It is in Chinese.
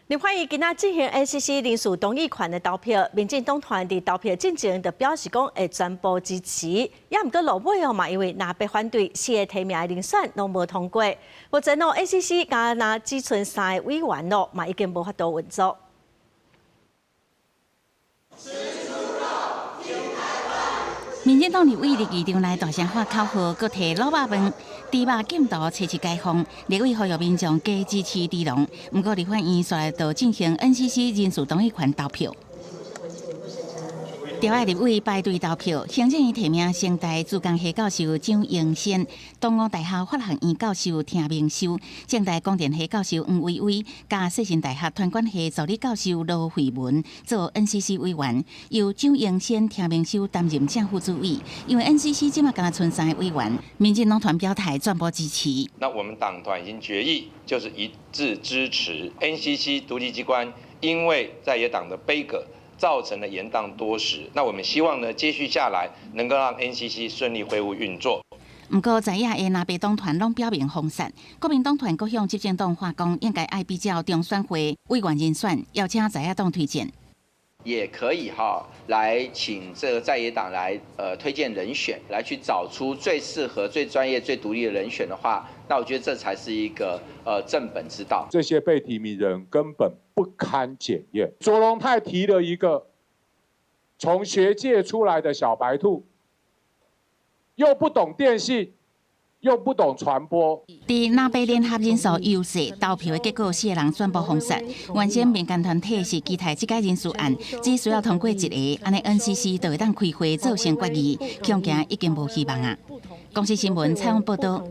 立法院今仔进行 NCC 人事同意权的投票，民进党团伫投票进前就表示讲会全部支持，也毋过落尾嘛，因为若被反对4个提名的人选拢无通过，目前NCC 敢若只剩3个委员咯，嘛已经无法度运作。 民进党立委伫议场内大声发口号，佮摕老肉饭、猪肉禁毒切切解放，立委呼吁民众加支持猪农。不过，立法院煞来到进行 NCC 人事同意权投票。 条外立委排队投票，行政院提名成大自工系教授张英先、东吴大学法学院教授听明修、正大光电系教授黄伟伟，加世新大学团管系助理教授罗慧文做 NCC 委员，由张英先、听明修担任正副主委。因为 NCC 今嘛敢若剩3个委员，民进党团表态全部支持。那我们党团已经决议，就是一致支持 NCC 独立机关，因为在野党的杯葛。 造成了延宕多时，那我们希望呢，接续下来能够让 NCC 顺利恢复运作。不过，在野的南北党团拢表明封杀，国民党团各向执政党发讲，应该爱比较中选会委员人选，邀请在野党推荐。 也可以来请这个在野党来推荐人选，来去找出最适合、最专业、最独立的人选的话，那我觉得这才是一个正本之道。这些被提名人根本不堪检验。卓荣泰提了一个从学界出来的小白兔，又不懂电信。 又不懂传播。伫南北联合人数优势，投票的结果4个人宣布封杀。原先民间团体是期待这届人事案只需要通过1个，安尼 NCC 就会当开会做成决议，恐惊已经无希望啊。公司新闻采访报道。